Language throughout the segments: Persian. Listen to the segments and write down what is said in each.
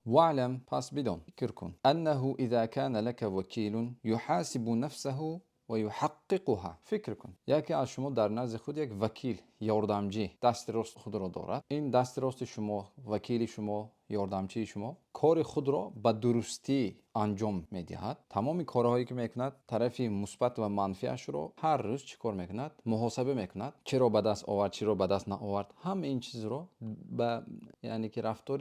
واعلم پس بدان فکر کن انه اذا كان لك وکیل يحاسب نفسه و یحققها. فکر کن یکی از شما در نزد خود یک وکیل یاردمچی دست راست خود را دارد. این دست راست شما، وکیل شما، یاردمچی شما کار خود را به درستی انجام میدهد. تمام کارهایی که میکند طرفی مثبت و منفیش رو هر روز چیکار میکند؟ محاسبه میکند. چرا به دست آورد، چرا به دست نآورد، همه این چیز رو به یعنی که رفتار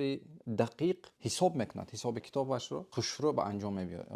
دقیق حساب میکند. حساب کتابش رو خوشرو به انجام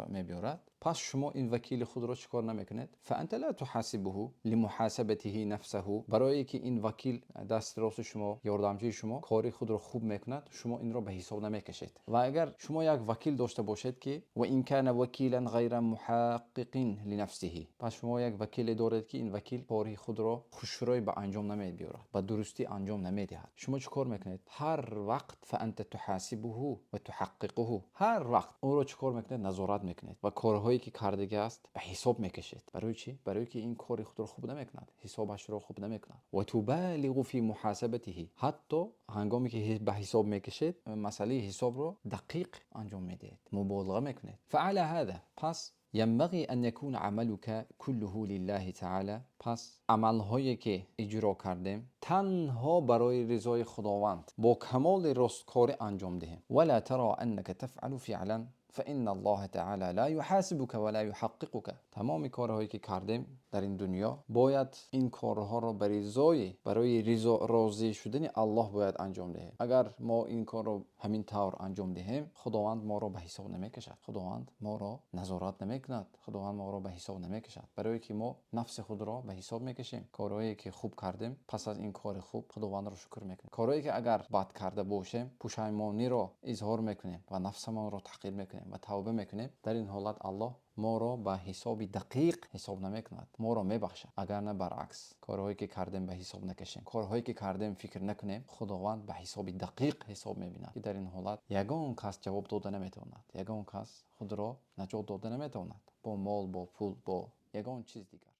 میبرد. پس شما این وکیل خود را چیکار نمیکنید؟ فانت لا تحاسبه لمحاسبته نفسه. برای که این وکیل دست راست شما، یاردمچی شما کاری خود را خوب میکند، شما این را به حساب نمیکشید. و اگر شما یک وکیل داشته باشید که و این کان وکیلا غیر محقق لنفسه، پس شما یک وکیل دارید که این وکیل کاری خود را خوشروی به انجام نمیبرد، به درستی انجام نمیدهد، شما چیکار میکنید؟ هر وقت فانت تحاسبه و تحققه، هر وقت او را چیکار میکنید؟ نظارت میکنید و کارهایی که کردگی است به حساب میکشید. برای چی؟ برای که این کاری خود را خوب نمیکند، حسابش را خوب نمیکند. و تبالغ فی محاسبته، حتی هنگامی که به حساب میکشید مسئله حساب رو دقیق انجام میدید، مبالغه میکنید. فعلى هذا، پس ينبغي ان يكون عملك كله لله تعالی، پس عملهایی که اجرا کردیم تنها برای رضای خداوند با کمال راستکاری انجام دهیم. ولا ترى انك تفعل فعلا فان الله تعالی لا يحاسبك ولا يحققك. تمام کارهایی که کردیم در این دنیا باید این کارها را برای راضی شدن الله باید انجام دهیم. اگر ما این کار رو همین طور انجام دهیم، خداوند ما را به حساب نمیکشد، خداوند ما را نظارت نمیکند، خداوند ما را به حساب نمیکشد. برای که ما نفس خود را به حساب میکشیم. کارهایی که خوب کردیم، پس از این کار خوب خداوند را شکر میکنیم. کارهایی که اگر بد کرده باشیم، پشیمانی را اظهار میکنیم و نفسمان را تحقیر میکنیم و توبه میکنیم. در این حالت الله ما را به حساب دقیق حساب نمیکند، ما را میبخشد. اگر نه برعکس، کارهایی که کردیم به حساب نکشیم، کارهایی که کردیم فکر نکنیم، خداوند به حساب دقیق حساب میبیند. که در این حالت یگان کس جواب داده نمیتواند، یگان کس خود را نجات داده نمیتواند با مال، با پول، با یگان چیز دیگر.